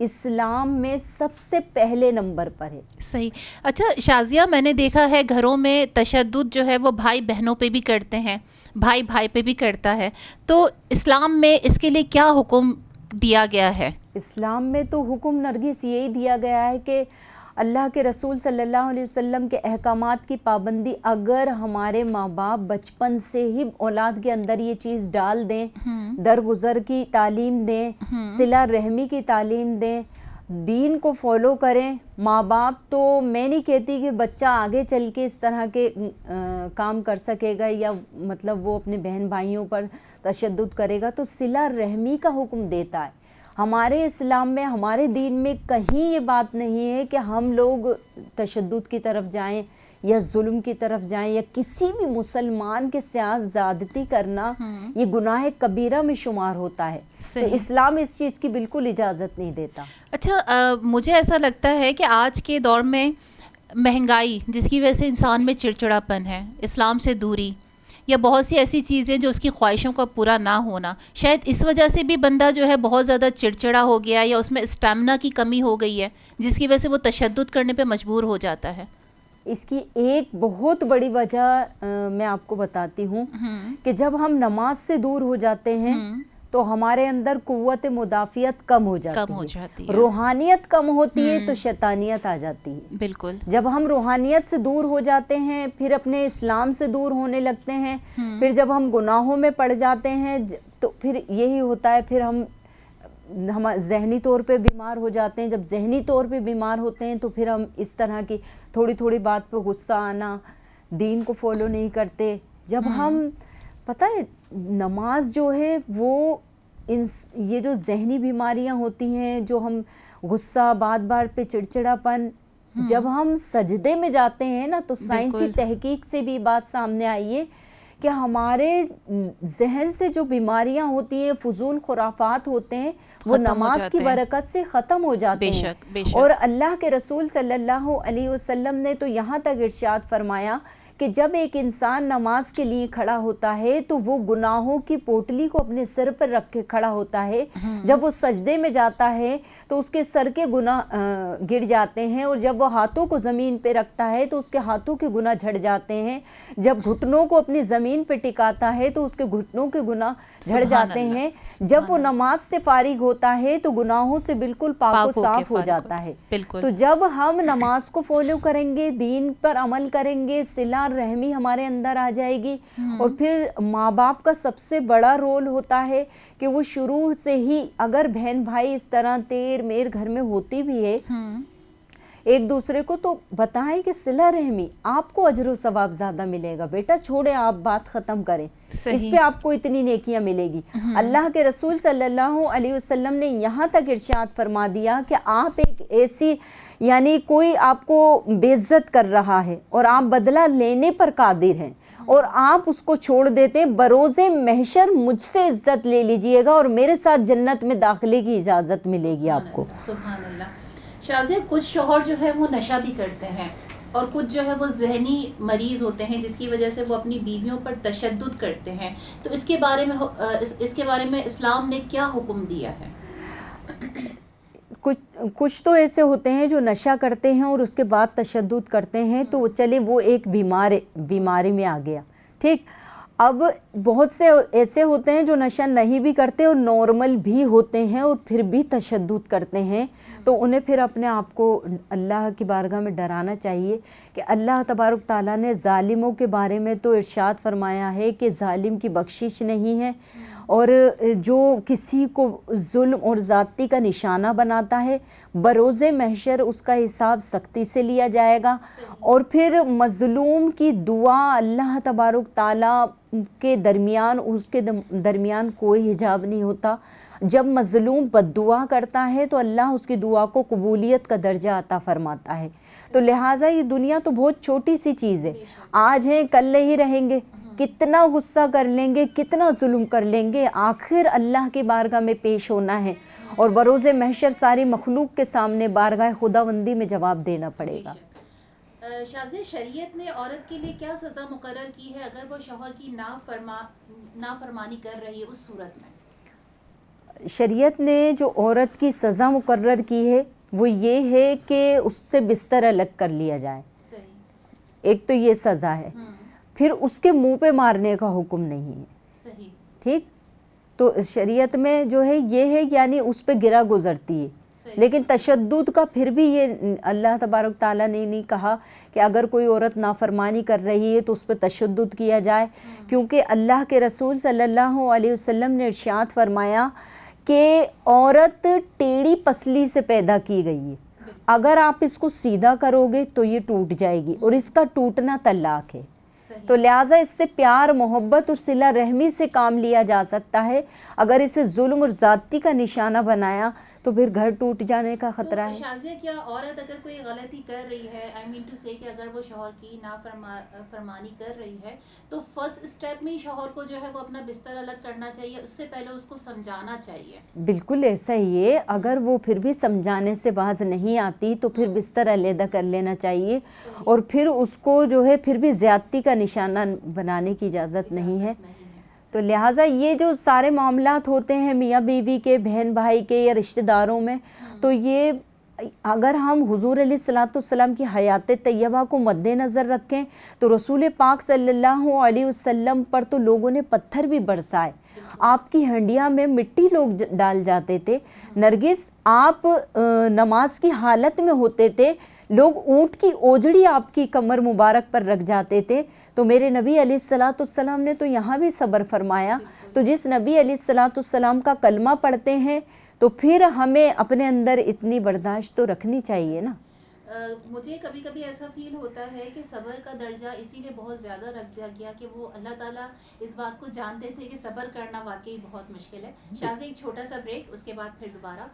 اسلام میں سب سے پہلے نمبر پر ہے. صحیح. اچھا شازیہ، میں نے دیکھا ہے گھروں میں تشدد جو ہے وہ بھائی بہنوں پہ بھی کرتے ہیں، بھائی بھائی پہ بھی کرتا ہے، تو اسلام میں اس کے لیے کیا حکم دیا گیا ہے؟ اسلام میں تو حکم نرگس یہی دیا گیا ہے کہ اللہ کے رسول صلی اللہ علیہ وسلم کے احکامات کی پابندی، اگر ہمارے ماں باپ بچپن سے ہی اولاد کے اندر یہ چیز ڈال دیں، درگزر کی تعلیم دیں، صلہ رحمی کی تعلیم دیں، دین کو فالو کریں ماں باپ، تو میں نہیں کہتی کہ بچہ آگے چل کے اس طرح کے کام کر سکے گا یا مطلب وہ اپنے بہن بھائیوں پر تشدد کرے گا. تو صلہ رحمی کا حکم دیتا ہے. ہمارے اسلام میں، ہمارے دین میں کہیں یہ بات نہیں ہے کہ ہم لوگ تشدد کی طرف جائیں یا ظلم کی طرف جائیں یا کسی بھی مسلمان کے ساتھ زیادتی کرنا یہ گناہ کبیرہ میں شمار ہوتا ہے. تو اسلام اس چیز کی بالکل اجازت نہیں دیتا. اچھا مجھے ایسا لگتا ہے کہ آج کے دور میں مہنگائی جس کی وجہ سے انسان میں چڑچڑاپن ہے، اسلام سے دوری یا بہت سی ایسی چیزیں جو اس کی خواہشوں کا پورا نہ ہونا، شاید اس وجہ سے بھی بندہ جو ہے بہت زیادہ چڑچڑا ہو گیا یا اس میں اسٹیمنا کی کمی ہو گئی ہے، جس کی وجہ سے وہ تشدد کرنے پہ مجبور ہو جاتا ہے. اس کی ایک بہت بڑی وجہ میں آپ کو بتاتی ہوں کہ جب ہم نماز سے دور ہو جاتے ہیں تو ہمارے اندر قوت مدافعت کم ہو جاتی ہے، روحانیت کم ہوتی ہے تو شیطانیت آ جاتی ہے. بالکل. جب ہم روحانیت سے دور ہو جاتے ہیں، پھر اپنے اسلام سے دور ہونے لگتے ہیں، پھر جب ہم گناہوں میں پڑ جاتے ہیں تو پھر یہی ہوتا ہے، پھر ہم ذہنی طور پہ بیمار ہو جاتے ہیں. جب ذہنی طور پہ بیمار ہوتے ہیں تو پھر ہم اس طرح کی تھوڑی تھوڑی بات پہ غصہ آنا، دین کو فالو نہیں کرتے. جب ہم پتہ ہے نماز جو ہے وہ یہ جو ذہنی بیماریاں ہوتی ہیں، جو ہم غصہ، بات بات پہ چڑچڑاپن، جب ہم سجدے میں جاتے ہیں نا تو سائنسی تحقیق سے بھی بات سامنے آئی ہے کہ ہمارے ذہن سے جو بیماریاں ہوتی ہیں، فضول خرافات ہوتے ہیں، وہ نماز کی برکت سے ختم ہو جاتے ہیں. اور اللہ کے رسول صلی اللہ علیہ وسلم نے تو یہاں تک ارشاد فرمایا کہ جب ایک انسان نماز کے لیے کھڑا ہوتا ہے تو وہ گناہوں کی پوٹلی کو اپنے سر پر رکھ کے کھڑا ہوتا ہے. جب وہ سجدے میں جاتا ہے تو اس کے سر کے گناہ گر جاتے ہیں، اور جب وہ ہاتھوں کو زمین پہ رکھتا ہے تو اس کے ہاتھوں کے گناہ جھڑ جاتے ہیں. جب گھٹنوں کو اپنی زمین پہ ٹکاتا ہے تو اس کے گھٹنوں کے گناہ جھڑ جاتے ہیں. جب وہ نماز سے فارغ ہوتا ہے تو گناہوں سے بالکل پاک و صاف ہو جاتا ہے. تو جب ہم نماز کو فالو کریں گے، دین پر عمل کریں گے، صلہ رحمی ہمارے اندر آ جائے گی. اور پھر ماں باپ کا سب سے بڑا رول ہوتا ہے کہ وہ شروع سے ہی، اگر بہن بھائی اس طرح تیر میر گھر میں ہوتی بھی ہے، ایک دوسرے کو تو بتائیں کہ صلہ رحمی آپ کو اجر و ثواب زیادہ ملے گا. بیٹا چھوڑیں، آپ بات ختم کریں، اس پہ آپ کو اتنی نیکیاں ملے گی. اللہ کے رسول صلی اللہ علیہ وسلم نے یہاں تک ارشاد فرما دیا کہ آپ ایک ایسی، یعنی کوئی آپ کو بے عزت کر رہا ہے اور آپ بدلہ لینے پر قادر ہیں اور آپ اس کو چھوڑ دیتے ہیں، بروز محشر مجھ سے عزت لے لیجئے گا اور میرے ساتھ جنت میں داخلے کی اجازت ملے گی آپ کو. سبحان اللہ. شازیہ، کچھ شوہر جو ہے وہ نشہ بھی کرتے ہیں اور کچھ جو ہے وہ ذہنی مریض ہوتے ہیں جس کی وجہ سے وہ اپنی بیویوں پر تشدد کرتے ہیں، تو اس کے بارے میں اسلام نے کیا حکم دیا ہے؟ کچھ تو ایسے ہوتے ہیں جو نشہ کرتے ہیں اور اس کے بعد تشدد کرتے ہیں، تو چلے وہ ایک بیماری میں آ گیا، ٹھیک. اب بہت سے ایسے ہوتے ہیں جو نشہ نہیں بھی کرتے اور نارمل بھی ہوتے ہیں اور پھر بھی تشدد کرتے ہیں. تو انہیں پھر اپنے آپ کو اللہ کی بارگاہ میں ڈرانا چاہیے کہ اللہ تبارک تعالیٰ نے ظالموں کے بارے میں تو ارشاد فرمایا ہے کہ ظالم کی بخشش نہیں ہے، اور جو کسی کو ظلم اور زیادتی کا نشانہ بناتا ہے بروز محشر اس کا حساب سختی سے لیا جائے گا. اور پھر مظلوم کی دعا اللہ تبارک تعالیٰ کے درمیان، اس کے درمیان کوئی حجاب نہیں ہوتا. جب مظلوم بد دعا کرتا ہے تو اللہ اس کی دعا کو قبولیت کا درجہ عطا فرماتا ہے. تو لہٰذا یہ دنیا تو بہت چھوٹی سی چیز ہے، آج ہیں کل نہیں رہیں گے. کتنا غصہ کر لیں گے، کتنا ظلم کر لیں گے، آخر اللہ کی بارگاہ میں پیش ہونا ہے اور بروز محشر ساری مخلوق کے سامنے بارگاہ خداوندی میں جواب دینا پڑے گا. شازیہ، شریعت نے عورت کے لیے کیا سزا مقرر کی ہے اگر وہ شوہر کی نافرمانی کر رہی ہے اس صورت میں؟ شریعت نے جو عورت کی سزا مقرر کی ہے وہ یہ ہے کہ اس سے بستر الگ کر لیا جائے. ایک تو یہ سزا ہے. پھر اس کے منہ پہ مارنے کا حکم نہیں ہے. ٹھیک. تو شریعت میں جو ہے یہ ہے یعنی اس پہ گرا گزرتی ہے. لیکن تشدد کا پھر بھی یہ اللہ تبارک تعالیٰ نے نہیں کہا کہ اگر کوئی عورت نافرمانی کر رہی ہے تو اس پہ تشدد کیا جائے, کیونکہ اللہ کے رسول صلی اللہ علیہ وسلم نے ارشاد فرمایا کہ عورت ٹیڑھی پسلی سے پیدا کی گئی ہے, اگر آپ اس کو سیدھا کرو گے تو یہ ٹوٹ جائے گی اور اس کا ٹوٹنا طلاق ہے. تو لہٰذا اس سے پیار محبت اور صلہ رحمی سے کام لیا جا سکتا ہے. اگر اسے ظلم اور زیادتی کا نشانہ بنایا تو پھر گھر ٹوٹ جانے کا خطرہ ہے. شازیہ کیا عورت اگر کوئی غلطی کر رہی ہے, آئی مین ٹو سے کہ اگر وہ شوہر کی نافرمانی کر رہی ہے تو فرسٹ اسٹیپ میں ہی شوہر کو جو ہے وہ اپنا بستر الگ کرنا چاہیے, اس سے پہلے اس کو سمجھانا چاہیے؟ بالکل ایسا ہی ہے. اگر وہ پھر بھی سمجھانے سے باز نہیں آتی تو پھر بستر علیحدہ کر لینا چاہیے, اور پھر اس کو جو ہے پھر بھی زیادتی کا نشانہ بنانے کی اجازت نہیں ہے. تو لہٰذا یہ جو سارے معاملات ہوتے ہیں میاں بیوی کے, بہن بھائی کے یا رشتہ داروں میں, تو یہ اگر ہم حضور علیہ الصلوۃ والسلام کی حیات طیبہ کو مد نظر رکھیں تو رسول پاک صلی اللہ علیہ وسلم پر تو لوگوں نے پتھر بھی برسائے. آپ کی ہنڈیا میں مٹی لوگ ڈال جاتے تھے. نرگس, آپ نماز کی حالت میں ہوتے تھے, لوگ اونٹ کی اوجڑی آپ کی کمر مبارک پر رکھ جاتے تھے. تو میرے نبی علیہ الصلوۃ والسلام نے تو یہاں بھی صبر فرمایا. تو جس نبی علیہ الصلوۃ والسلام کا کلمہ پڑھتے ہیں تو پھر ہمیں اپنے اندر اتنی برداشت تو رکھنی چاہیے نا. مجھے کبھی کبھی ایسا فیل ہوتا ہے کہ صبر کا درجہ اسی لیے بہت زیادہ رکھ دیا گیا کہ وہ اللہ تعالیٰ اس بات کو جانتے تھے کہ صبر کرنا واقعی بہت مشکل ہے. شازیہ ایک چھوٹا سا بریک, اس کے بعد پھر دوبارہ.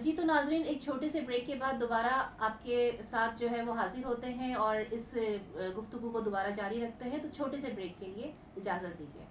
جی تو ناظرین, ایک چھوٹے سے بریک کے بعد دوبارہ آپ کے ساتھ جو ہے وہ حاضر ہوتے ہیں اور اس گفتگو کو دوبارہ جاری رکھتے ہیں. تو چھوٹے سے بریک کے لیے اجازت دیجیے.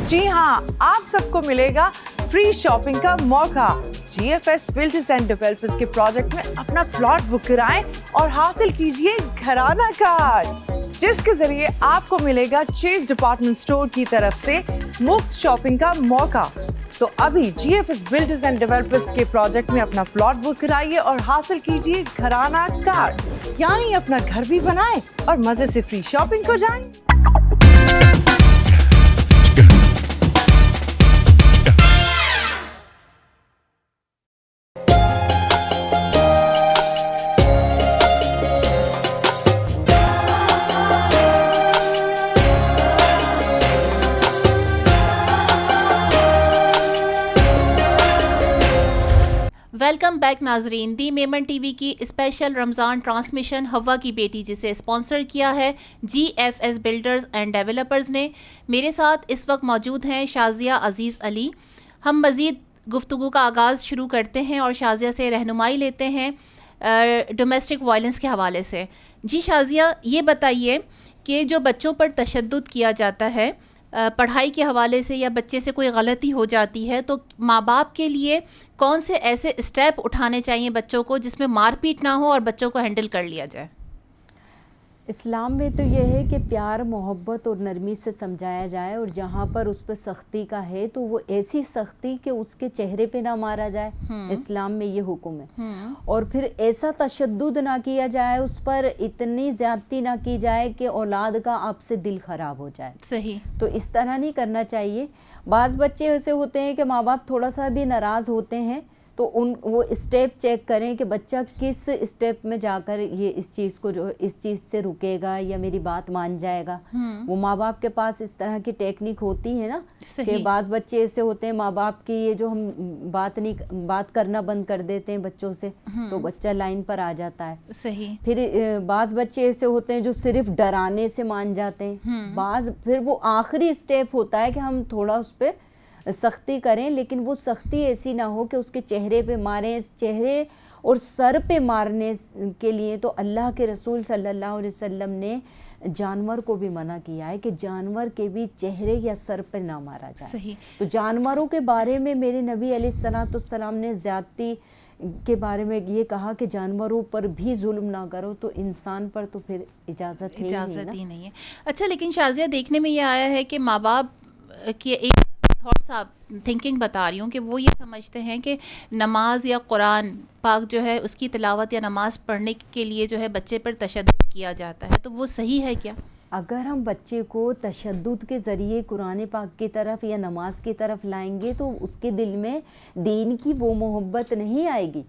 جی ہاں, آپ سب کو ملے گا فری شاپنگ کا موقع. G F S builders and developers کے پروجیکٹ میں اپنا پلاٹ بک کرائیں اور حاصل کیجئے گھرانہ کارڈ, جس کے ذریعے آپ کو ملے گا چیز ڈپارٹمنٹ اسٹور کی طرف سے مفت شاپنگ کا موقع. تو ابھی G F S builders and developers کے پروجیکٹ میں اپنا پلاٹ بک کرائیے اور حاصل کیجئے گھرانہ کارڈ, یعنی اپنا گھر بھی بنائیں اور مزے سے فری شاپنگ کو جائیں. ویلکم بیک ناظرین. دی میمن ٹی وی کی اسپیشل رمضان ٹرانسمیشن ہوا کی بیٹی, جسے اسپانسر کیا ہے G F S builders and developers نے. میرے ساتھ اس وقت موجود ہیں شازیہ عزیز علی. ہم مزید گفتگو کا آغاز شروع کرتے ہیں اور شازیہ سے رہنمائی لیتے ہیں ڈومیسٹک وائلنس کے حوالے سے. جی شازیہ, یہ بتائیے کہ جو بچوں پر تشدد کیا جاتا ہے پڑھائی کے حوالے سے یا بچے سے کوئی غلطی ہو جاتی ہے تو ماں باپ کے لیے کون سے ایسے اسٹیپ اٹھانے چاہیے بچوں کو جس میں مار پیٹ نہ ہو اور بچوں کو ہینڈل کر لیا جائے؟ اسلام میں تو یہ ہے کہ پیار محبت اور نرمی سے سمجھایا جائے, اور جہاں پر اس پہ سختی کا ہے تو وہ ایسی سختی کہ اس کے چہرے پہ نہ مارا جائے. اسلام میں یہ حکم ہے. اور پھر ایسا تشدد نہ کیا جائے اس پر, اتنی زیادتی نہ کی جائے کہ اولاد کا آپ سے دل خراب ہو جائے. صحیح. تو اس طرح نہیں کرنا چاہیے. بعض بچے ایسے ہوتے ہیں کہ ماں باپ تھوڑا سا بھی ناراض ہوتے ہیں تو وہ اسٹیپ چیک کریں کہ بچہ کس اسٹیپ میں جا کر یہ اس چیز کو جو اس چیز سے رکے گا یا میری بات مان جائے گا. وہ ماں باپ کے پاس اس طرح کی ٹیکنیک ہوتی ہے نا کہ بعض بچے ایسے ہوتے ہیں ماں باپ کی یہ جو ہم بات کرنا بند کر دیتے ہیں بچوں سے تو بچہ لائن پر آ جاتا ہے. صحیح. پھر بعض بچے ایسے ہوتے ہیں جو صرف ڈرانے سے مان جاتے ہیں. بعض پھر وہ آخری اسٹیپ ہوتا ہے کہ ہم تھوڑا اس پہ سختی کریں, لیکن وہ سختی ایسی نہ ہو کہ اس کے چہرے پہ ماریں. چہرے اور سر پہ مارنے کے لیے تو اللہ کے رسول صلی اللہ علیہ وسلم نے جانور کو بھی منع کیا ہے کہ جانور کے بھی چہرے یا سر پہ نہ مارا جائے. صحیح. تو جانوروں کے بارے میں میرے نبی علیہ الصلوۃ والسلام نے زیادتی کے بارے میں یہ کہا کہ جانوروں پر بھی ظلم نہ کرو, تو انسان پر تو پھر اجازت ہی نہیں ہے. اچھا, لیکن شازیہ دیکھنے میں یہ آیا ہے کہ ماں باپ کی ایک تھاٹس تھنکنگ بتا رہی ہوں کہ وہ یہ سمجھتے ہیں کہ نماز یا قرآن پاک جو ہے اس کی تلاوت یا نماز پڑھنے کے لیے جو ہے بچے پر تشدد کیا جاتا ہے, تو وہ صحیح ہے کیا؟ اگر ہم بچے کو تشدد کے ذریعے قرآن پاک کی طرف یا نماز کی طرف لائیں گے تو اس کے دل میں دین کی وہ محبت نہیں آئے گی.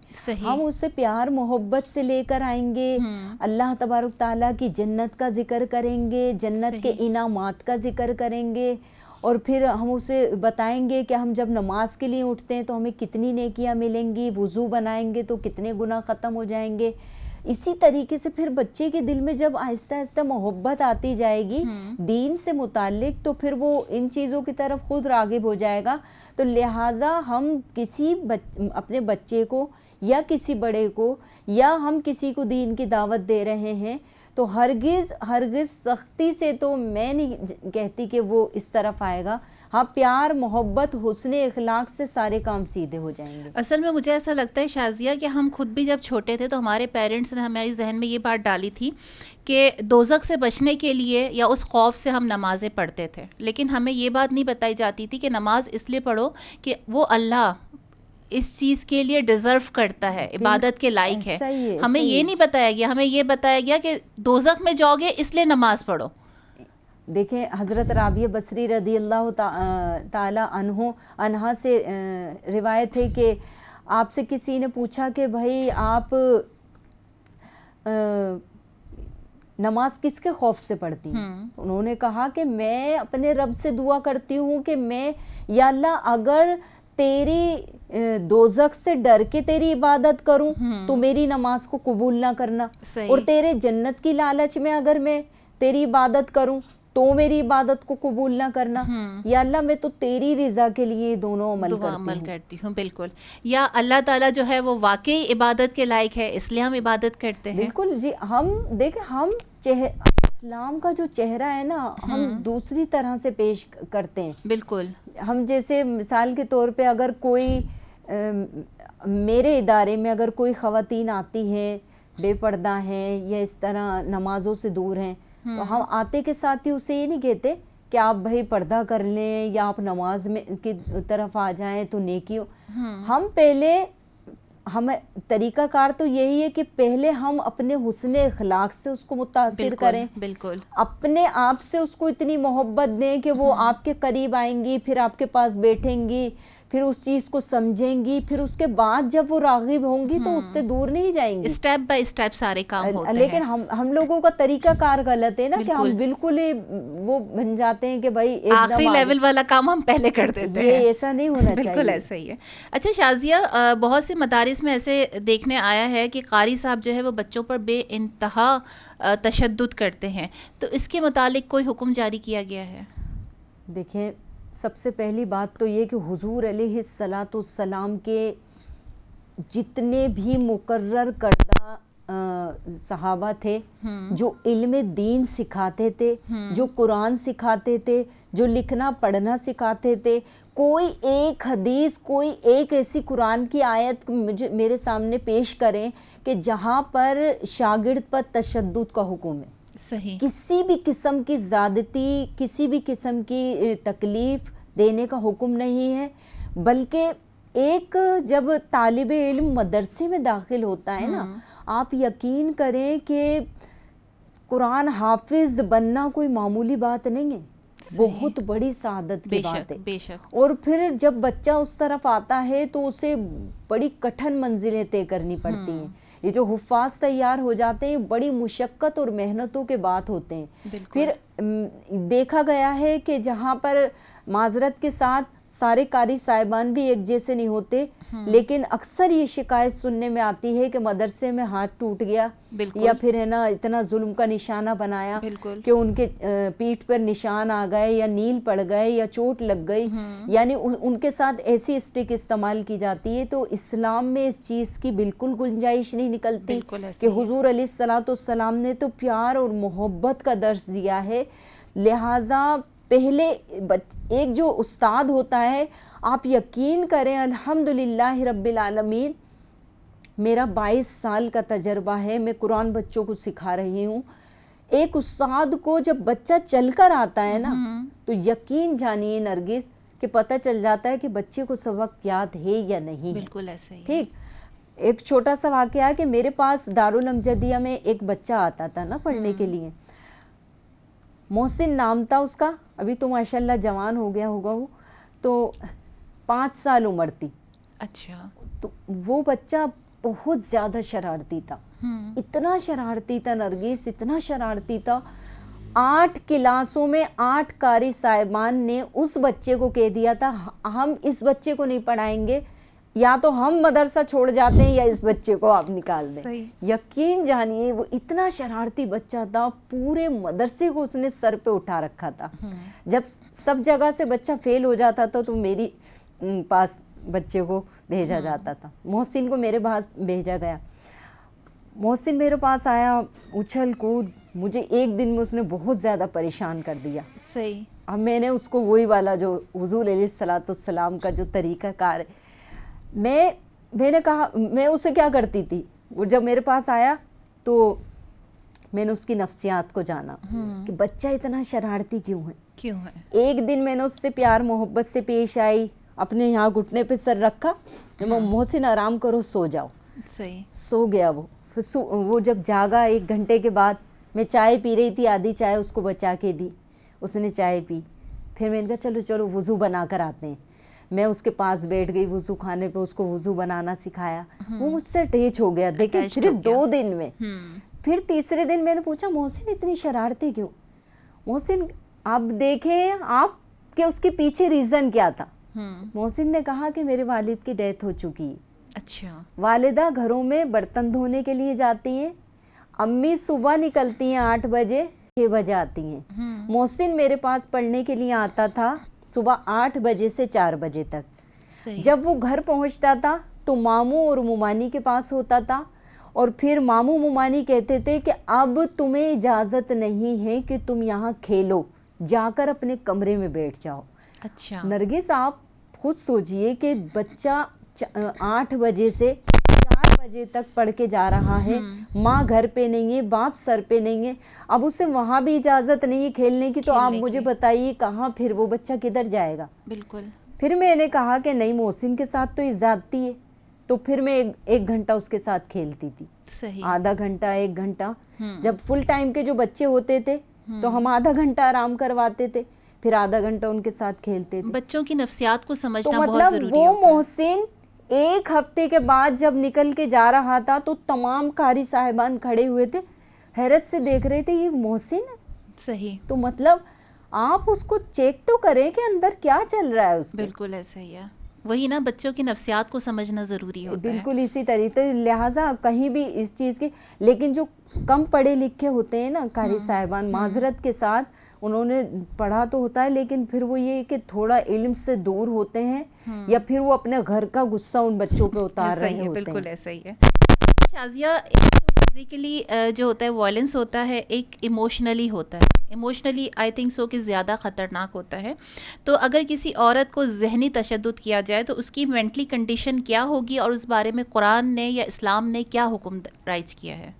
ہم اسے پیار محبت سے لے کر آئیں گے, اللہ تبارک تعالیٰ کی جنت کا ذکر کریں گے, جنت کے انعامات کا ذکر کریں گے, اور پھر ہم اسے بتائیں گے کہ ہم جب نماز کے لیے اٹھتے ہیں تو ہمیں کتنی نیکیاں ملیں گی, وضو بنائیں گے تو کتنے گناہ ختم ہو جائیں گے. اسی طریقے سے پھر بچے کے دل میں جب آہستہ آہستہ محبت آتی جائے گی دین سے متعلق, تو پھر وہ ان چیزوں کی طرف خود راغب ہو جائے گا. تو لہٰذا ہم کسی اپنے بچے کو یا کسی بڑے کو یا ہم کسی کو دین کی دعوت دے رہے ہیں تو ہرگز سختی سے تو میں نہیں کہتی کہ وہ اس طرف آئے گا. ہاں, پیار محبت حسن اخلاق سے سارے کام سیدھے ہو جائیں گے. اصل میں مجھے ایسا لگتا ہے شازیہ کہ ہم خود بھی جب چھوٹے تھے تو ہمارے پیرنٹس نے ہمارے ذہن میں یہ بات ڈالی تھی کہ دوزخ سے بچنے کے لیے یا اس خوف سے ہم نمازیں پڑھتے تھے, لیکن ہمیں یہ بات نہیں بتائی جاتی تھی کہ نماز اس لیے پڑھو کہ وہ اللہ اس چیز کے لیے ڈیزرو کرتا ہے, عبادت کے لائق ہے. ہمیں یہ نہیں بتایا گیا, ہمیں یہ بتایا گیا کہ دوزخ میں جاؤ گے اس لیے نماز پڑھو. دیکھیں حضرت رابعہ بصری رضی اللہ تعالی عنہا سے روایت ہے کہ آپ سے کسی نے پوچھا کہ بھائی آپ نماز کس کے خوف سے پڑھتی ہیں؟ انہوں نے کہا کہ میں اپنے رب سے دعا کرتی ہوں کہ میں یا اللہ اگر تیری دوزخ سے ڈر کے تیری عبادت کروں تو میری نماز کو قبول نہ کرنا, اور تیرے جنت کی لالچ میں اگر میں تیری عبادت کروں تو میری عبادت کو قبول نہ کرنا. یا اللہ میں تو تیری رضا کے لیے دونوں عمل کرتی ہوں. بالکل, یا اللہ تعالیٰ جو ہے وہ واقعی عبادت کے لائق ہے اس لیے ہم عبادت کرتے ہیں. بالکل جی. ہم دیکھیں ہم اسلام کا جو چہرہ ہے نا ہم دوسری طرح سے پیش کرتے ہیں. بالکل. ہم جیسے مثال کے طور پہ اگر کوئی میرے ادارے میں اگر کوئی خواتین آتی ہیں بے پردہ ہیں یا اس طرح نمازوں سے دور ہیں تو ہم آتے کے ساتھ ہی اسے یہ نہیں کہتے کہ آپ بھائی پردہ کر لیں یا آپ نماز میں کی طرف آ جائیں تو نیکی ہو. ہم پہلے ہمیں طریقہ کار تو یہی ہے کہ پہلے ہم اپنے حسن اخلاق سے اس کو متاثر کریں. بالکل. اپنے آپ سے اس کو اتنی محبت دیں کہ وہ آپ کے قریب آئیں گی, پھر آپ کے پاس بیٹھیں گی, پھر اس چیز کو سمجھیں گی, پھر اس کے بعد جب وہ راغب ہوں گی تو اس سے دور نہیں جائیں گی. اسٹیپ بائی اسٹیپ سارے کام ہوتے ہیں. لیکن ہم لوگوں کا طریقہ کار غلط ہے نا کہ ہم بالکل ہی وہ بن جاتے ہیں کہ بھائی آخری لیول والا کام ہم پہلے کر دیتے ہیں. یہ ایسا نہیں ہونا چاہیے. بالکل ایسا ہی ہے. اچھا شازیہ, بہت سے مدارس میں ایسے دیکھنے آیا ہے کہ قاری صاحب جو ہے وہ بچوں پر بے انتہا تشدد کرتے ہیں, تو اس کے متعلق کوئی حکم جاری کیا گیا ہے؟ دیکھیں سب سے پہلی بات تو یہ کہ حضور علیہ الصلاۃ والسلام کے جتنے بھی مقرر کردہ صحابہ تھے جو علم دین سکھاتے تھے, جو قرآن سکھاتے تھے, جو لکھنا پڑھنا سکھاتے تھے, کوئی ایک حدیث کوئی ایک ایسی قرآن کی آیت میرے سامنے پیش کریں کہ جہاں پر شاگرد پر تشدد کا حکم ہے. صحیح. کسی بھی قسم کی زیادتی, کسی بھی قسم کی تکلیف دینے کا حکم نہیں ہے. بلکہ ایک جب طالب علم مدرسے میں داخل ہوتا ہے نا, آپ یقین کریں کہ قرآن حافظ بننا کوئی معمولی بات نہیں ہے. بہت بڑی سعادت کی بات ہے. بے شک. اور پھر جب بچہ اس طرف آتا ہے تو اسے بڑی کٹھن منزلیں طے کرنی پڑتی ہیں. یہ جو حفاظ تیار ہو جاتے ہیں بڑی مشقت اور محنتوں کے بعد ہوتے ہیں. پھر دیکھا گیا ہے کہ جہاں پر معذرت کے ساتھ سارے قاری صاحبان بھی ایک جیسے نہیں ہوتے, لیکن اکثر یہ شکایت سننے میں آتی ہے کہ مدرسے میں ہاتھ ٹوٹ گیا یا پھر ہے نا اتنا ظلم کا نشانہ بنایا کہ ان کے پیٹھ پر نشان آ گئے یا نیل پڑ گئے یا چوٹ لگ گئی, یعنی ان کے ساتھ ایسی اسٹک استعمال کی جاتی ہے. تو اسلام میں اس چیز کی بالکل گنجائش نہیں نکلتی کہ حضور علیہ الصلوۃ والسلام نے تو پیار اور محبت کا درس دیا ہے. لہٰذا پہلے ایک جو استاد ہوتا ہے, آپ یقین کریں الحمدللہ رب العالمین میرا 22 سال کا تجربہ ہے, میں قرآن بچوں کو سکھا رہی ہوں. ایک استاد کو جب بچہ چل کر آتا ہے نا تو یقین جانیے نرگس کہ پتہ چل جاتا ہے کہ بچے کو سبق یاد ہے یا نہیں. بالکل ایسے ہی. ٹھیک, ایک چھوٹا سا واقعہ ہے کہ میرے پاس دارالامجدیہ میں ایک بچہ آتا تھا نا پڑھنے کے لیے, محسن نام تھا اس کا, ابھی تو ماشاءاللہ جوان ہو گیا ہوگا وہ, تو 5 سال عمر تھی. اچھا. تو وہ بچہ بہت زیادہ شرارتی تھا, اتنا شرارتی تھا نرگس, اتنا شرارتی تھا. 8 کلاسوں میں 8 قاری صاحبان نے اس بچے کو کہہ دیا تھا ہم اس بچے کو نہیں پڑھائیں گے, یا تو ہم مدرسہ چھوڑ جاتے ہیں یا اس بچے کو آپ نکال دیں. یقین جانیے وہ اتنا شرارتی بچہ تھا, پورے مدرسے کو اس نے سر پہ اٹھا رکھا تھا. جب سب جگہ سے بچہ فیل ہو جاتا تھا تو میری پاس بچے کو بھیجا جاتا تھا. محسن کو میرے پاس بھیجا گیا. محسن میرے پاس آیا, اچھل کود, مجھے ایک دن میں اس نے بہت زیادہ پریشان کر دیا. صحیح. اب میں نے اس کو وہی والا جو حضور علیہ الصلوۃ والسلام کا جو طریقہ کار ہے, میں نے کہا میں اسے کیا کرتی تھی, وہ جب میرے پاس آیا تو میں نے اس کی نفسیات کو جانا کہ بچہ اتنا شرارتی کیوں ہے. ایک دن میں نے اس سے پیار محبت سے پیش آئی, اپنے یہاں گھٹنے پہ سر رکھا, محسن آرام کرو سو جاؤ. صحیح. سو گیا وہ جب جاگا 1 گھنٹے کے بعد, میں چائے پی رہی تھی, آدھی چائے اس کو بچا کے دی, اس نے چائے پی. پھر میں نے کہا چلو وضو بنا کر آتے ہیں. میں اس کے پاس بیٹھ گئی وضو خانے پہ, اس کو وضو بنانا سکھایا. وہ مجھ سے اٹیچ ہو گیا, دیکھیں صرف 2 دن میں. پھر تیسرے دن میں نے پوچھا محسن اتنی شرارتی کیوں. محسن اب دیکھیں آپ کہ اس کے پیچھے ریزن کیا تھا. محسن نے کہا کہ میرے والد کی ڈیتھ ہو چکی ہے. اچھا. والدہ گھروں میں برتن دھونے کے لیے جاتی ہیں, امی صبح نکلتی ہیں 8 بجے 6 بجے آتی ہیں. محسن میرے پاس پڑھنے کے لیے آتا تھا صبح 8 بجے سے 4 بجے تک. جب وہ گھر پہنچتا تھا تو ماموں اور ممانی کے پاس ہوتا تھا, اور پھر ماموں ممانی کہتے تھے کہ اب تمہیں اجازت نہیں ہے کہ تم یہاں کھیلو, جا کر اپنے کمرے میں بیٹھ جاؤ. اچھا. نرگس آپ خود سوچئے کہ بچہ 8 بجے سے 4 بجے تک پڑھ کے جا رہا ہے, ماں گھر پہ نہیں ہے, باپ سر پہ نہیں ہے, اب اسے وہاں بھی اجازت نہیں ہے کھیلنے کی, تو آپ مجھے بتائیے کہاں پھر وہ بچہ کدھر جائے گا. بالکل. پھر میں نے کہا کہ نہیں محسن کے ساتھ تو یہ زیادتی ہے, تو پھر میں 1 گھنٹہ اس کے ساتھ کھیلتی تھی. صحیح. آدھا گھنٹہ 1 گھنٹہ. جب فل ٹائم کے جو بچے ہوتے تھے تو ہم آدھا گھنٹہ آرام کرواتے تھے, پھر آدھا گھنٹہ ان کے ساتھ کھیلتے تھے. بچوں کی نفسیات کو سمجھنا تو بہت ضروری وہ ہوتا ہے. محسن 1 ہفتے کے بعد جب نکل کے جا رہا تھا تو تمام قاری صاحبان کھڑے ہوئے تھے, حیرت سے دیکھ رہے تھے یہ محسن ہے. صحیح. تو مطلب آپ اس کو چیک تو کریں کہ اندر کیا چل رہا ہے اس کے. بالکل ایسا ہی ہے. وہی نا, بچوں کی نفسیات کو سمجھنا ضروری ہوتا ہے. بالکل اسی طریقے, لہٰذا کہیں بھی اس چیز کی, لیکن جو کم پڑھے لکھے ہوتے ہیں نا قاری صاحبان, معذرت کے ساتھ انہوں نے پڑھا تو ہوتا ہے لیکن پھر وہ یہ کہ تھوڑا علم سے دور ہوتے ہیں, یا پھر وہ اپنے گھر کا غصہ ان بچوں پہ اتار رہے ہوتے ہیں. بالکل ایسا ہی ہے. شازیہ, فزیکلی جو ہوتا ہے وائلنس ہوتا ہے, ایک ایموشنلی ہوتا ہے. ایموشنلی آئی تھنک سو کہ زیادہ خطرناک ہوتا ہے. تو اگر کسی عورت کو ذہنی تشدد کیا جائے تو اس کی مینٹلی کنڈیشن کیا ہوگی, اور اس بارے میں قرآن نے یا اسلام نے کیا حکم رائج کیا ہے؟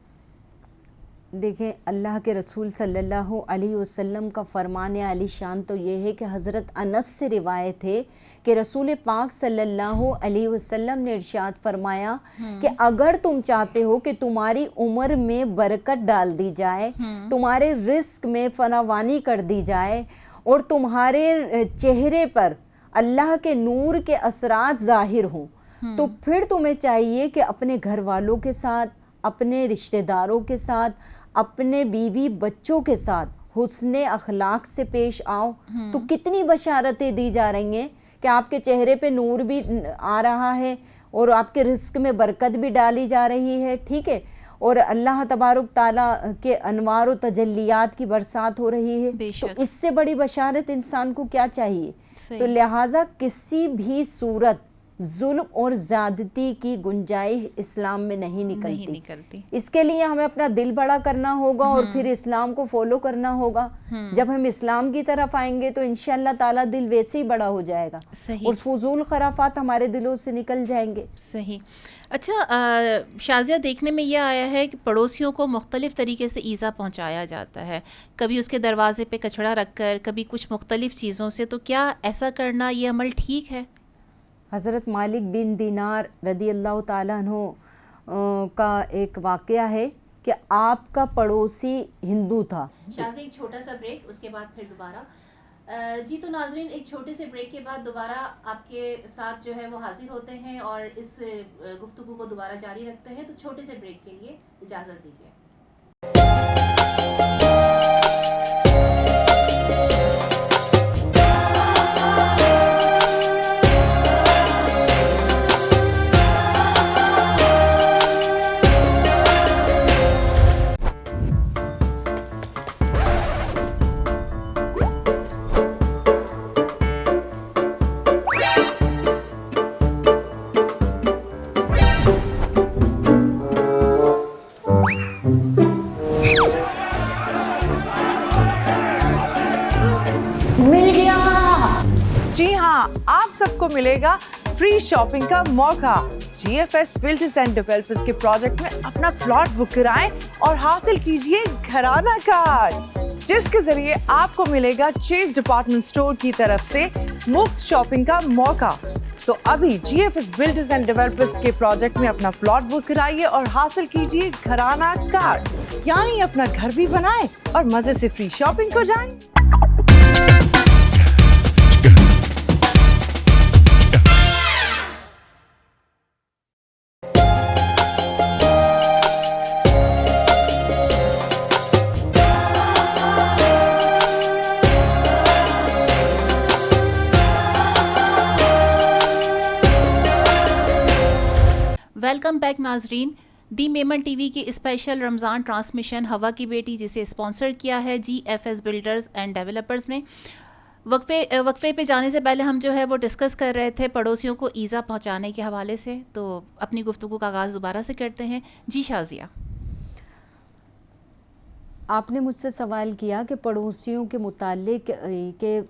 دیکھیں, اللہ کے رسول صلی اللہ علیہ وسلم کا فرمان عالی شان تو یہ ہے کہ حضرت انس سے روایت ہے کہ رسول پاک صلی اللہ علیہ وسلم نے ارشاد فرمایا کہ اگر تم چاہتے ہو کہ تمہاری عمر میں برکت ڈال دی جائے, تمہارے رزق میں فراوانی کر دی جائے, اور تمہارے چہرے پر اللہ کے نور کے اثرات ظاہر ہوں، تو پھر تمہیں چاہیے کہ اپنے گھر والوں کے ساتھ، اپنے رشتہ داروں کے ساتھ، اپنے بیوی بچوں کے ساتھ حسن اخلاق سے پیش آؤ۔ تو کتنی بشارتیں دی جا رہی ہیں کہ آپ کے چہرے پہ نور بھی آ رہا ہے اور آپ کے رزق میں برکت بھی ڈالی جا رہی ہے، ٹھیک ہے، اور اللہ تبارک تعالیٰ کے انوار و تجلیات کی برسات ہو رہی ہے، تو اس سے بڑی بشارت انسان کو کیا چاہیے؟ تو لہٰذا کسی بھی صورت ظلم اور زیادتی کی گنجائش اسلام میں نہیں نکلتی۔ اس کے لیے ہمیں اپنا دل بڑا کرنا ہوگا اور پھر اسلام کو فالو کرنا ہوگا۔ جب ہم اسلام کی طرف آئیں گے تو انشاءاللہ تعالیٰ دل ویسے ہی بڑا ہو جائے گا اور فضول خرافات ہمارے دلوں سے نکل جائیں گے۔ صحیح۔ اچھا شازیہ، دیکھنے میں یہ آیا ہے کہ پڑوسیوں کو مختلف طریقے سے ایذا پہنچایا جاتا ہے، کبھی اس کے دروازے پہ کچڑا رکھ کر، کبھی کچھ مختلف چیزوں سے، تو کیا ایسا کرنا یہ عمل ٹھیک ہے؟ حضرت مالک بن دینار رضی اللہ تعالیٰ عنہ کا ایک واقعہ ہے کہ آپ کا پڑوسی ہندو تھا۔ شازیہ ایک چھوٹا سا بریک، اس کے بعد پھر دوبارہ جی تو ناظرین ایک چھوٹے سے بریک کے بعد دوبارہ آپ کے ساتھ جو ہے وہ حاضر ہوتے ہیں اور اس گفتگو کو دوبارہ جاری رکھتے ہیں، تو چھوٹے سے بریک کے لیے اجازت دیجیے۔ جی ہاں، آپ سب کو ملے گا فری شاپنگ کا موقع۔ G F S builders and developers کے پروجیکٹ میں اپنا پلاٹ بک کرائیں اور حاصل کیجئے گھرانہ کارڈ، جس کے ذریعے آپ کو ملے گا چیز ڈپارٹمنٹ اسٹور کی طرف سے مفت شاپنگ کا موقع۔ تو ابھی G F S builders and developers کے پروجیکٹ میں اپنا پلاٹ بک کرائیے اور حاصل کیجئے گھرانہ کارڈ، یعنی اپنا گھر بھی بنائیں اور مزے سے فری شاپنگ کو جائیں۔ ویلکم بیک ناظرین، دی میمن ٹی وی کی اسپیشل رمضان ٹرانسمیشن ہوا کی بیٹی، جسے اسپانسر کیا ہے G F S builders and developers نے۔ وقفے پہ جانے سے پہلے ہم جو ہے وہ ڈسکس کر رہے تھے پڑوسیوں کو ایذا پہنچانے کے حوالے سے، تو اپنی گفتگو کا آغاز دوبارہ سے کرتے ہیں۔ جی شازیہ، آپ نے مجھ سے سوال کیا کہ پڑوسیوں کے متعلق کہ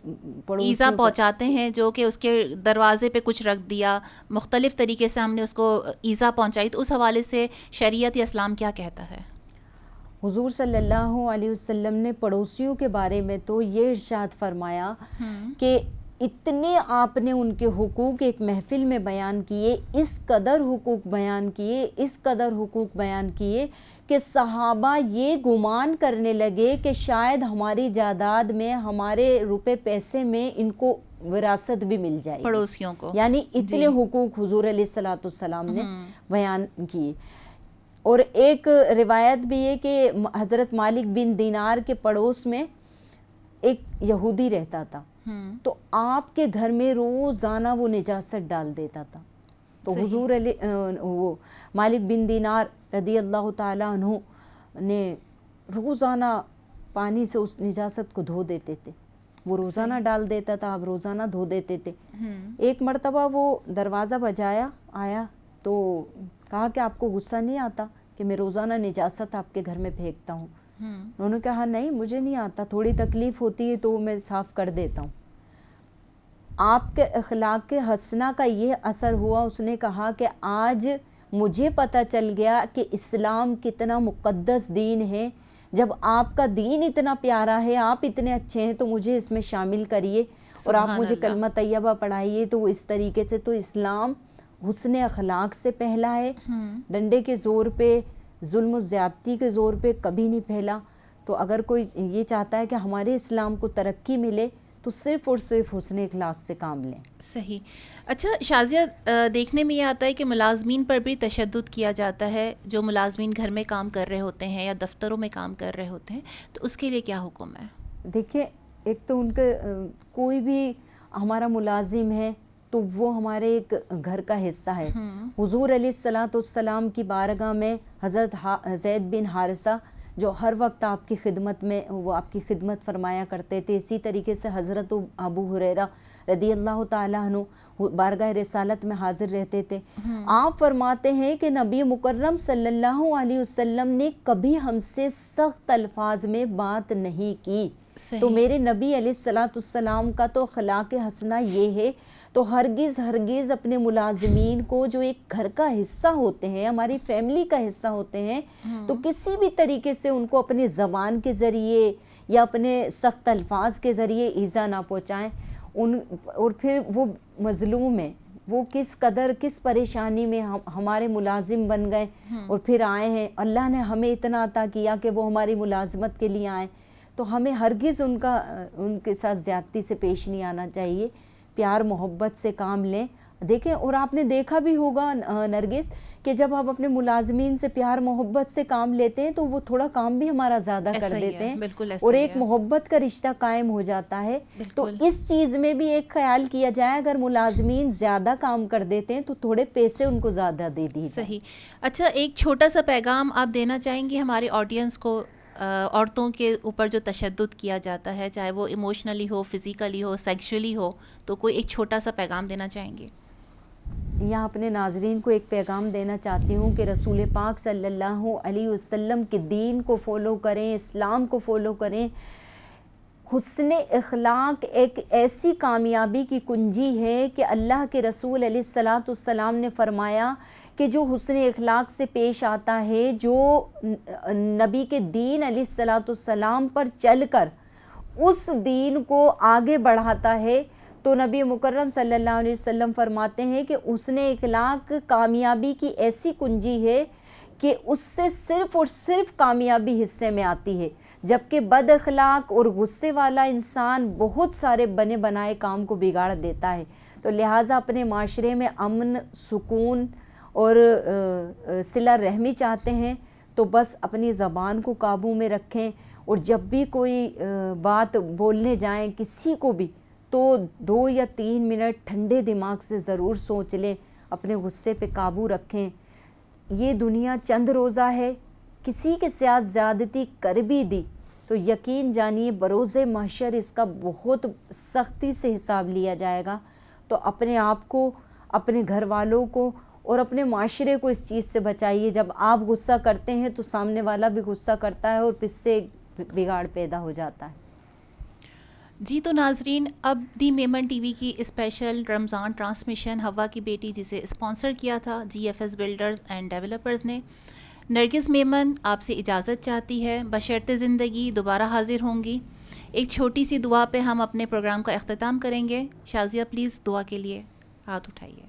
ایذا پہنچاتے ہیں، جو کہ اس کے دروازے پہ کچھ رکھ دیا، مختلف طریقے سے ہم نے اس کو ایذا پہنچائی، تو اس حوالے سے شریعت یا اسلام کیا کہتا ہے؟ حضور صلی اللہ علیہ وسلم نے پڑوسیوں کے بارے میں تو یہ ارشاد فرمایا کہ اتنے آپ نے ان کے حقوق ایک محفل میں بیان کیے، اس قدر حقوق بیان کیے، اس قدر حقوق بیان کیے کہ صحابہ یہ گمان کرنے لگے کہ شاید ہماری جائیداد میں، ہمارے روپے پیسے میں ان کو وراثت بھی مل جائے پڑوسیوں کو، یعنی اتنے حقوق حضور علیہ الصلوۃ والسلام نے بیان کیے۔ اور ایک روایت بھی ہے کہ حضرت مالک بن دینار کے پڑوس میں ایک یہودی رہتا تھا، تو آپ کے گھر میں روزانہ وہ نجاست ڈال دیتا تھا، تو حضور وہ مالک بن دینار رضی اللہ تعالیٰ عنہ نے روزانہ پانی سے اس نجاست کو دھو دیتے تھے، وہ روزانہ ڈال دیتا تھا، آپ روزانہ دھو دیتے تھے۔ ایک مرتبہ وہ دروازہ بجایا، آیا تو کہا کہ آپ کو غصہ نہیں آتا کہ میں روزانہ نجاست آپ کے گھر میں پھینکتا ہوں؟ انہوں نے کہا نہیں مجھے نہیں آتا، تھوڑی تکلیف ہوتی ہے تو میں صاف کر دیتا ہوں۔ آپ کے اخلاق حسنہ کا یہ اثر ہوا، اس نے کہا کہ آج مجھے پتہ چل گیا کہ اسلام کتنا مقدس دین ہے، جب آپ کا دین اتنا پیارا ہے، آپ اتنے اچھے ہیں، تو مجھے اس میں شامل کریے اور آپ مجھے کلمہ طیبہ پڑھائیے۔ تو اس طریقے سے تو اسلام حسن اخلاق سے پہلا ہے، ڈنڈے کے زور پہ، ظلم و زیادتی کے زور پہ کبھی نہیں پھیلا۔ تو اگر کوئی یہ چاہتا ہے کہ ہمارے اسلام کو ترقی ملے تو صرف اور صرف حسن اخلاق سے کام لیں. صحیح. اچھا شازیہ، دیکھنے میں یہ آتا ہے کہ ملازمین پر بھی تشدد کیا جاتا ہے، جو ملازمین گھر میں کام کر رہے ہوتے ہیں یا دفتروں میں کام کر رہے ہوتے ہیں، تو اس کے لیے کیا حکم ہے؟ دیکھیں، ایک تو ان کے کوئی بھی ہمارا ملازم ہے تو وہ ہمارے ایک گھر کا حصہ ہے. حضور علیہ الصلاۃ والسلام کی بارگاہ میں حضرت زید بن حارثہ جو ہر وقت آپ کی خدمت میں، وہ آپ کی خدمت فرمایا کرتے تھے. اسی طریقے سے حضرت ابو ہریرہ رضی اللہ تعالیٰ عنہ بارگاہ رسالت میں حاضر رہتے تھے. آپ فرماتے ہیں کہ نبی مکرم صلی اللہ علیہ وسلم نے کبھی ہم سے سخت الفاظ میں بات نہیں کی. تو میرے نبی علیہ الصلاۃ والسلام کا تو اخلاق حسنہ یہ ہے. تو ہرگز اپنے ملازمین کو جو ایک گھر کا حصہ ہوتے ہیں، ہماری فیملی کا حصہ ہوتے ہیں، تو کسی بھی طریقے سے ان کو اپنے زبان کے ذریعے یا اپنے سخت الفاظ کے ذریعے ایذا نہ پہنچائیں. اور پھر وہ مظلوم ہیں، وہ کس پریشانی میں ہمارے ملازم بن گئے اور پھر آئے ہیں. اللہ نے ہمیں اتنا عطا کیا کہ وہ ہماری ملازمت کے لیے آئیں، تو ہمیں ہرگز ان کے ساتھ زیادتی سے پیش نہیں آنا چاہیے. پیار محبت سے کام لیں. دیکھیں، اور آپ نے دیکھا بھی ہوگا نرگس کہ جب آپ اپنے ملازمین سے پیار محبت سے کام لیتے ہیں تو وہ تھوڑا کام بھی ہمارا زیادہ کر دیتے ہیں اور ایک محبت کا رشتہ قائم ہو جاتا ہے. تو اس چیز میں بھی ایک خیال کیا جائے، اگر ملازمین زیادہ کام کر دیتے ہیں تو تھوڑے پیسے ان کو زیادہ دے دیجیے. صحیح. اچھا، ایک چھوٹا سا پیغام آپ دینا چاہیں گے ہمارے آڈینس کو، عورتوں کے اوپر جو تشدد کیا جاتا ہے، چاہے وہ ایموشنلی ہو، فزیکلی ہو، سیکشولی ہو، تو کوئی ایک چھوٹا سا پیغام دینا چاہیں گے؟ یہاں اپنے ناظرین کو ایک پیغام دینا چاہتی ہوں کہ رسول پاک صلی اللہ علیہ وسلم کے دین کو فالو کریں، اسلام کو فالو کریں. حسن اخلاق ایک ایسی کامیابی کی کنجی ہے کہ اللہ کے رسول علیہ الصلاۃ والسلام نے فرمایا کہ جو حسن اخلاق سے پیش آتا ہے، جو نبی کے دین علیہ الصلاۃ والسلام پر چل کر اس دین کو آگے بڑھاتا ہے، تو نبی مکرم صلی اللہ علیہ وسلم فرماتے ہیں کہ حسن اخلاق کامیابی کی ایسی کنجی ہے کہ اس سے صرف اور صرف کامیابی حصے میں آتی ہے. جبکہ بد اخلاق اور غصے والا انسان بہت سارے بنے بنائے کام کو بگاڑ دیتا ہے. تو لہٰذا اپنے معاشرے میں امن، سکون اور صلہ رحمی چاہتے ہیں تو بس اپنی زبان کو قابو میں رکھیں، اور جب بھی کوئی بات بولنے جائیں کسی کو بھی تو 2 یا 3 منٹ ٹھنڈے دماغ سے ضرور سوچ لیں، اپنے غصے پہ قابو رکھیں. یہ دنیا چند روزہ ہے، کسی کے ساتھ زیادتی کر بھی دی تو یقین جانیے بروز محشر اس کا بہت سختی سے حساب لیا جائے گا. تو اپنے آپ کو، اپنے گھر والوں کو اور اپنے معاشرے کو اس چیز سے بچائیے. جب آپ غصہ کرتے ہیں تو سامنے والا بھی غصہ کرتا ہے اور پھر سے بگاڑ پیدا ہو جاتا ہے. جی تو ناظرین، اب دی میمن ٹی وی کی اسپیشل رمضان ٹرانسمیشن ہوا کی بیٹی، جسے اسپانسر کیا تھا GFS بلڈرز اینڈ ڈیولپرز نے، نرگس میمن آپ سے اجازت چاہتی ہے. بشرط زندگی دوبارہ حاضر ہوں گی. ایک چھوٹی سی دعا پہ ہم اپنے پروگرام کا اختتام کریں گے. شازیہ پلیز دعا کے لیے ہاتھ اٹھائیے.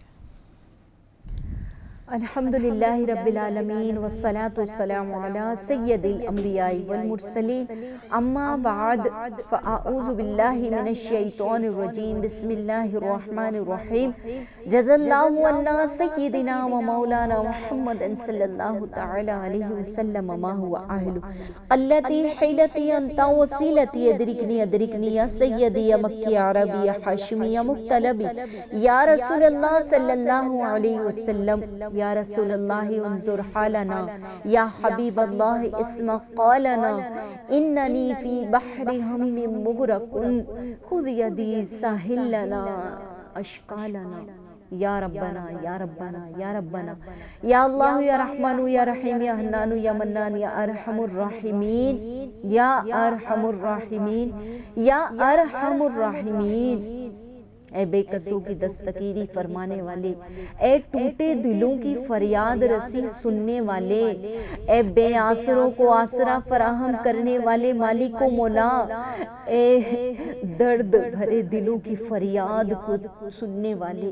الحمدللہ رب العالمین والصلاة والسلام علی سید الانبیاء والمرسلین، اما بعد فاعوذ باللہ من الشیطان الرجیم، بسم اللہ الرحمن الرحیم. جزا اللہ عنا سیدنا و مولانا محمد صلی اللہ تعالی علیہ وسلم ما هو اہل قلتی حیلتی انت وسیلتی ادرکنی یا سیدی یا مکی یا عربی یا حاشمی یا مقتلبی یا رسول اللہ صلی اللہ علیہ وسلم، یا رسول اللہ انظر حالنا، یا حبیب اللہ اسمع قالنا، اننی فی بحر ہم مغرق خذ یدی ساحل لنا اشکالنا. یا ربنا یا ربنا یا ربنا، یا اللہ یا رحمان یا رحیم یا حنان یا منان یا ارحم الراحمین، یا ارحم الراحمین، یا ارحم الراحمین. اے بے کسوں کی دستگیری فرمانے والے، اے ٹوٹے دلوں کی فریاد رسی سننے والے، اے بے آسروں کو آسرا فراہم کرنے والے مالک و مولا، اے درد بھرے دلوں کی فریاد کو سننے والے،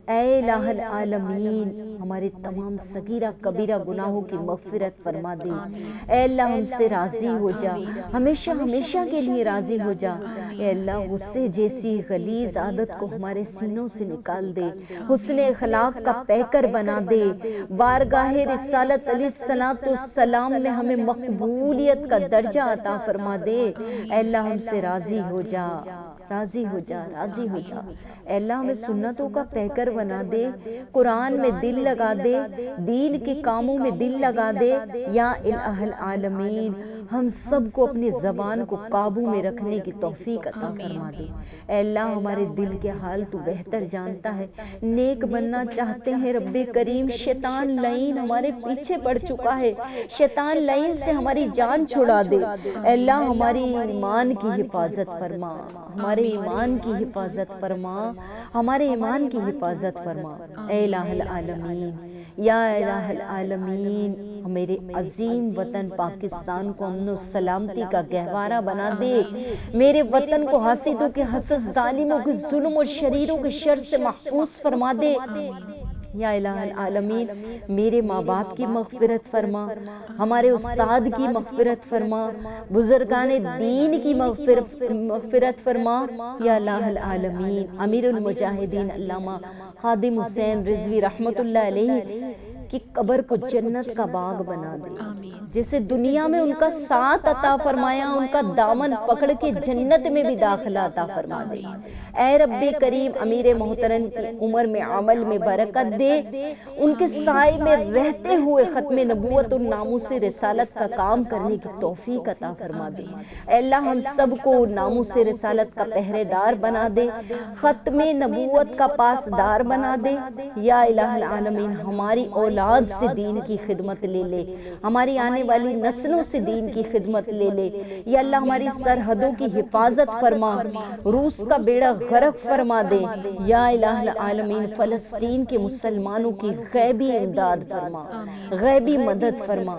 اے الہ العالمین ہمارے تمام صغیرہ کبیرہ گناہوں کی مغفرت فرما دے۔ اے اللہ ہم سے راضی ہو جا، ہمیشہ ہمیشہ کے لیے راضی ہو جا۔ اے اللہ غصے جیسی غلیظ عادت کو ہمارے سینوں سے نکال دے، حسن اخلاق کا پیکر بنا دے، بارگاہ رسالت علیہ السلام میں ہمیں مقبولیت کا درجہ عطا فرما دے۔ اے اللہ ہم سے راضی ہو جا، راضی ہو جا، راضی ہو جا۔ اے اللہ ہمیں سنتوں کا پیکر بنا دے، قرآن میں دل لگا دے، دین کے کاموں میں دل لگا دے۔ یا الہ العالمین ہم سب کو اپنی زبان کو قابو میں رکھنے کی توفیق عطا فرما دے۔ اے اللہ ہمارے دل کے حال تو بہتر جانتا ہے، نیک بننا چاہتے ہیں رب کریم، شیطان لعین ہمارے پیچھے پڑ چکا ہے، شیطان لعین سے ہماری جان چھڑا دے۔ اے اللہ ہماری ایمان کی حفاظت فرما، ہمارے ایمان کی حفاظت فرما، ہمارے ایمان کی حفاظت فرما۔ اے الہ العالمین، یا الہ العالمین میرے عظیم وطن پاکستان کو امن و سلامتی کا گہوارہ بنا دے، میرے وطن کو حاسدوں کے حسد، ظالموں کے ظلم اور شریروں کے شر سے محفوظ فرما دے۔ یا الہ العالمین میرے ماں باپ کی مغفرت فرما، ہمارے استاد کی مغفرت فرما، بزرگان دین کی مغفرت فرما۔ یا الہ العالمین امیر المجاہدین علامہ خادم حسین رضوی رحمت اللہ علیہ کی قبر کو جنت کا باغ بنا دے، جیسے دنیا میں ان کا ساتھ عطا فرمایا، ان کا دامن پکڑ کے جنت میں بھی داخلہ عطا فرما دے۔ اے رب کریم امیر محترم کی عمر میں عمل میں برکت دے، ان کے سائے میں رہتے ہوئے ختم نبوت اور ناموس رسالت کا کام کرنے کی توفیق عطا فرما دے۔ اے اللہ ہم سب کو ناموس رسالت کا پہرے دار بنا دے، ختم نبوت کا پاسدار بنا دے۔ یا الہ العالمین ہماری اولاد سے دین کی خدمت لے لے، ہماری آنے والی نسلوں سے دین کی خدمت لے لے۔ یا اللہ ہماری سرحدوں کی حفاظت فرما، روس کا بیڑا غرق فرما دے۔ یا الہ العالمین فلسطین کے مسلمانوں کی غیبی امداد فرما، غیبی مدد فرما،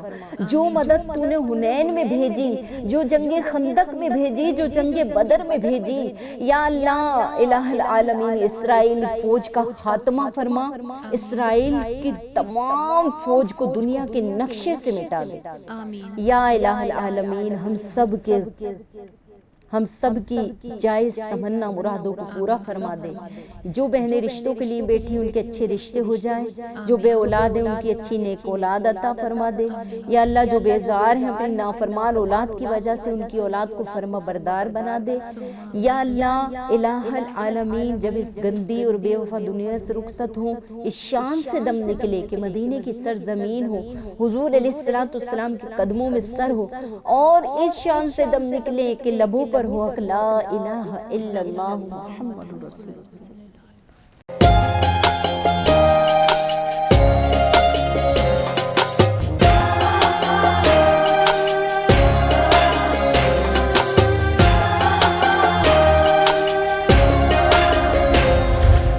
جو مدد تو نے حنین میں بھیجی، جو جنگ خندق میں بھیجی، جو جنگ بدر میں بھیجی۔ یا اللہ الہ العالمین اسرائیل فوج کا خاتمہ فرما، اسرائیل کی تمام فوج کو دنیا کے نقشے سے مٹا دے۔ یا الہ العالمین ہم سب کی جائز تمنا مرادوں کو پورا فرما دے۔ جو بہنیں رشتوں کے لیے بیٹھی ان کے اچھے رشتے ہو جائیں، جو بے اولاد ہیں ان کی اچھی نیک اولاد عطا فرما دے۔ یا اللہ جو بیزار ہیں اپنی نافرمان اولاد کی وجہ سے ان کی اولاد کو فرما بردار بنا دے۔ یا اللہ الہ العالمین جب اس گندی اور بے وفا دنیا سے رخصت ہوں، اس شان سے دم نکلے کہ مدینے کی سرزمین ہو، حضور علیہ السلام کے قدموں میں سر ہو، اور اس شان سے دم نکلے کہ لبوں پر ہو لا الہ الا اللہ محمد رسول اللہ۔